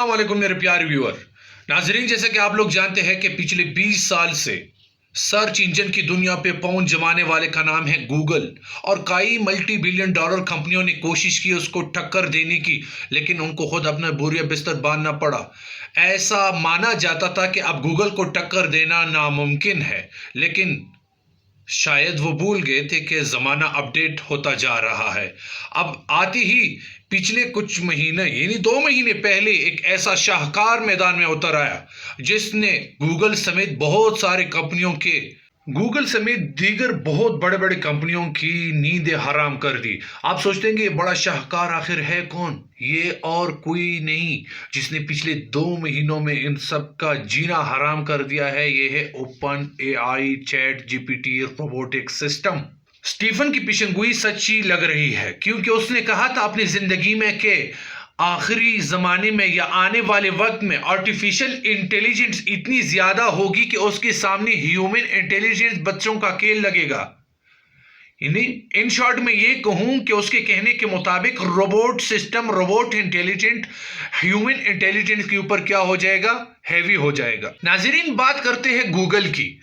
السلام علیکم میرے پیارے ویور ناظرین، جیسا کہ آپ لوگ جانتے ہیں کہ پچھلے 20 سال سے سرچ انجن کی دنیا پہ پاؤں جمانے والے کا نام ہے گوگل، اور کئی ملٹی بلین ڈالر کمپنیوں نے کوشش کی اس کو ٹکر دینے کی، لیکن ان کو خود اپنا بوریا بستر باندھنا پڑا۔ ایسا مانا جاتا تھا کہ اب گوگل کو ٹکر دینا ناممکن ہے، لیکن شاید وہ بھول گئے تھے کہ زمانہ اپڈیٹ ہوتا جا رہا ہے۔ اب آتے ہی پچھلے کچھ مہینے یعنی 2 مہینے پہلے ایک ایسا شاہکار میدان میں اتر آیا جس نے گوگل سمیت دیگر بہت بڑے بڑے کمپنیوں کی نیندیں حرام کر دی۔ آپ سوچتے ہیں کہ یہ بڑا شاہکار آخر ہے کون؟ یہ اور کوئی نہیں جس نے پچھلے 2 مہینوں میں ان سب کا جینا حرام کر دیا ہے۔ یہ ہے open A I chat G P T robotic system. Stephen کی پیشنگوئی سچی لگ رہی ہے، کیونکہ اس نے کہا تھا اپنی زندگی میں کہ آخری زمانے میں یا آنے والے وقت میں آرٹیفیشل انٹیلیجنس اتنی زیادہ ہوگی کہ اس کے سامنے ہیومن انٹیلیجنس بچوں کا کھیل لگے گا۔ یعنی ان شارٹ میں یہ کہوں کہ اس کے کہنے کے مطابق robot system, robot intelligent human intelligence کے اوپر کیا ہو جائے گا؟ ہیوی ہو جائے گا۔ ناظرین، بات کرتے ہیں گوگل کی۔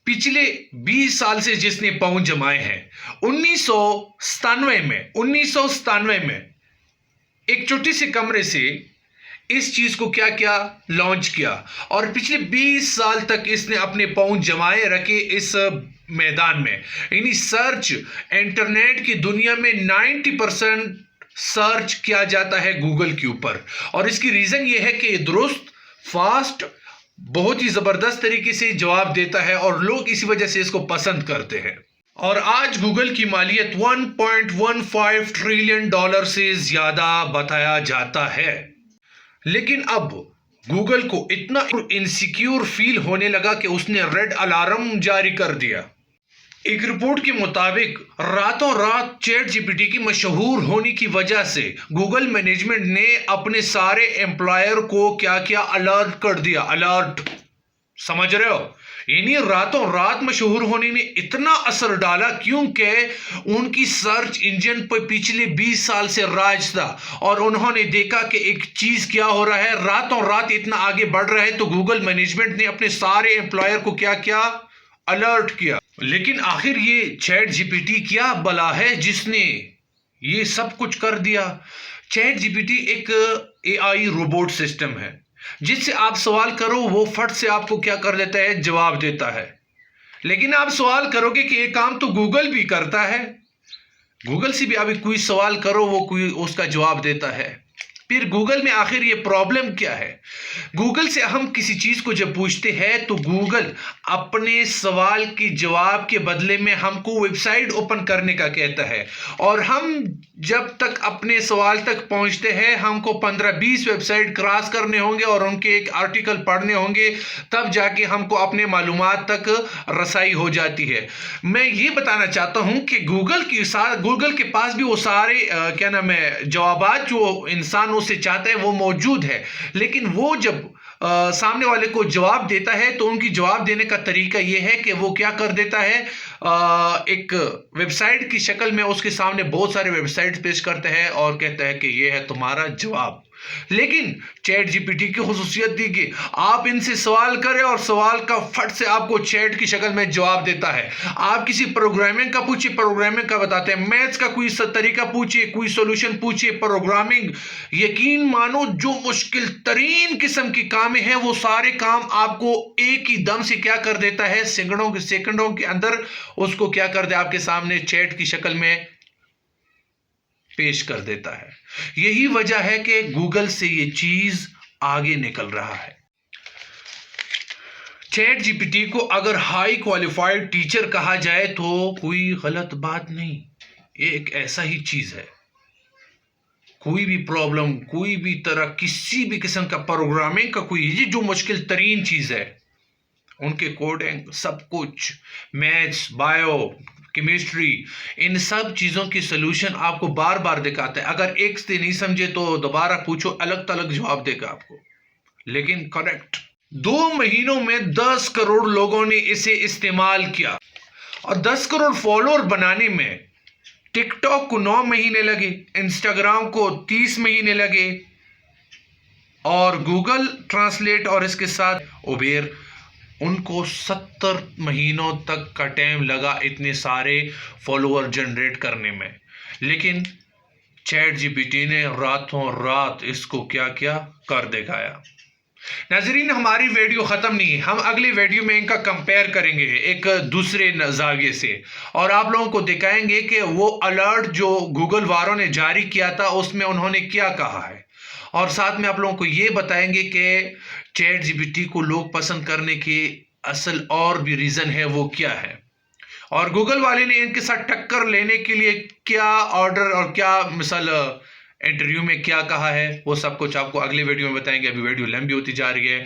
پچھلے 20 سال سے جس نے پاؤں جمائے ہیں، 1997 میں ایک چھوٹی سے کمرے سے اس چیز کو کیا لانچ کیا، اور پچھلے 20 سال تک اس نے اپنے پاؤں جمائے رکھے اس میدان میں۔ یعنی سرچ انٹرنیٹ کی دنیا میں 90% سرچ کیا جاتا ہے گوگل کے اوپر، اور اس کی ریزن یہ ہے کہ یہ درست، فاسٹ، بہت ہی زبردست طریقے سے جواب دیتا ہے، اور لوگ اسی وجہ سے اس کو پسند کرتے ہیں۔ اور آج گوگل کی مالیت $1.15 ٹریلین سے زیادہ بتایا جاتا ہے۔ لیکن اب گوگل کو اتنا انسیکیور فیل ہونے لگا کہ اس نے ریڈ الارم جاری کر دیا۔ ایک رپورٹ کے مطابق راتوں رات چیٹ جی پی ٹی کی مشہور ہونے کی وجہ سے گوگل مینجمنٹ نے اپنے سارے امپلائر کو کیا الرٹ کر دیا۔ الرٹ، سمجھ رہے ہو؟ یعنی راتوں رات مشہور ہونے نے اتنا اثر ڈالا کیونکہ ان کی سرچ انجن پر پچھلے 20 سال سے راج تھا، اور انہوں نے دیکھا کہ ایک چیز کیا ہو رہا ہے، راتوں رات اتنا آگے بڑھ رہا ہے، تو گوگل مینجمنٹ نے اپنے سارے امپلائر کو کیا الرٹ کیا۔ لیکن آخر یہ چیٹ جی پی ٹی کیا بلا ہے جس نے یہ سب کچھ کر دیا؟ چیٹ جی پی ٹی ایک اے آئی روبوٹ سسٹم ہے جس سے آپ سوال کرو وہ فٹ سے آپ کو کیا کر دیتا ہے؟ جواب دیتا ہے۔ لیکن آپ سوال کرو گے کہ یہ کام تو گوگل بھی کرتا ہے، گوگل سے بھی ابھی کوئی سوال کرو وہ کوئی اس کا جواب دیتا ہے۔ پھر گوگل میں آخر یہ پرابلم کیا ہے؟ گوگل سے ہم کسی چیز کو جب پوچھتے ہیں تو گوگل اپنے سوال کی جواب کے بدلے میں ہم کو ویب سائٹ اوپن کرنے کا کہتا ہے، اور ہم جب تک اپنے سوال تک پہنچتے ہیں ہم کو 15-20 ویب سائٹ کراس کرنے ہوں گے اور ان کے ایک آرٹیکل پڑھنے ہوں گے، تب جا کے ہم کو اپنے معلومات تک رسائی ہو جاتی ہے۔ میں یہ بتانا چاہتا ہوں کہ گوگل کے پاس بھی وہ سارے جوابات جو انسان سے چاہتا ہے وہ موجود ہے، لیکن وہ جب سامنے والے کو جواب دیتا ہے تو ان کی جواب دینے کا طریقہ یہ ہے کہ وہ کیا کر دیتا ہے، ایک ویب سائٹ کی شکل میں اس کے سامنے بہت سارے ویب سائٹ پیش کرتا ہے اور کہتا ہے کہ یہ ہے تمہارا جواب۔ لیکن چیٹ جی پی ٹی کی خصوصیت دی کہ آپ ان سے سوال کریں اور سوال کا فٹ سے آپ کو چیٹ کی شکل میں جواب دیتا ہے۔ آپ کسی پروگرامنگ کا پوچھئے، پروگرامنگ کا بتاتے ہیں، میتھس کا کوئی طریقہ پوچھئے، کوئی سولوشن پوچھئے، پروگرامنگ، یقین مانو جو مشکل ترین قسم کی کام ہیں وہ سارے کام آپ کو ایک ہی دم سے کیا کر دیتا ہے، سیکنڈوں کے اندر اس کو کیا کر دے آپ کے سامنے چیٹ کی شکل میں پیش کر دیتا ہے۔ یہی وجہ ہے کہ گوگل سے یہ چیز آگے نکل رہا ہے۔ چیٹ جی پی ٹی کو اگر ہائی کوالیفائڈ ٹیچر کہا جائے تو کوئی غلط بات نہیں، یہ ایک ایسا ہی چیز ہے۔ کوئی بھی پرابلم، کوئی بھی طرح، کسی بھی قسم کا پروگرامنگ کا کوئی یہ جو مشکل ترین چیز ہے، ان کے کوڈنگ، سب کچھ، میتھس، بائیو، کیمسٹری، ان سب چیزوں کی سلوشن آپ کو بار بار دکھاتا ہے۔ اگر ایک سے نہیں سمجھے تو دوبارہ پوچھو، الگ تلگ جواب دے گا آپ کو، لیکن کریکٹ۔ 2 مہینوں میں 10 کروڑ لوگوں نے اسے استعمال کیا، اور 10 کروڑ فالوور بنانے میں ٹک ٹاک کو 9 مہینے لگے، انسٹاگرام کو 30 مہینے لگے، اور گوگل ٹرانسلیٹ اور اس کے ساتھ اوبیر، ان کو 70 مہینوں تک کا ٹائم لگا اتنے سارے فالوور جنریٹ کرنے میں، لیکن چیٹ جی پی ٹی نے راتوں رات اس کو کیا کر دکھایا۔ ناظرین، ہماری ویڈیو ختم نہیں ہے، ہم اگلی ویڈیو میں ان کا کمپیئر کریں گے ایک دوسرے زاویے سے، اور آپ لوگوں کو دکھائیں گے کہ وہ الرٹ جو گوگل والوں نے جاری کیا تھا اس میں انہوں نے کیا کہا ہے، اور ساتھ میں آپ لوگوں کو یہ بتائیں گے کہ چیٹ جی پی ٹی کو لوگ پسند کرنے کی اصل اور بھی ریزن ہے وہ کیا ہے، اور گوگل والے نے ان کے ساتھ ٹکر لینے کے لیے کیا آرڈر اور کیا مثال انٹرویو میں کیا کہا ہے، وہ سب کچھ آپ کو اگلے ویڈیو میں بتائیں گے۔ ابھی ویڈیو لمبی ہوتی جا رہی ہے۔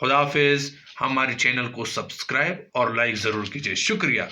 خدا حافظ۔ ہمارے چینل کو سبسکرائب اور لائک ضرور کیجئے۔ شکریہ۔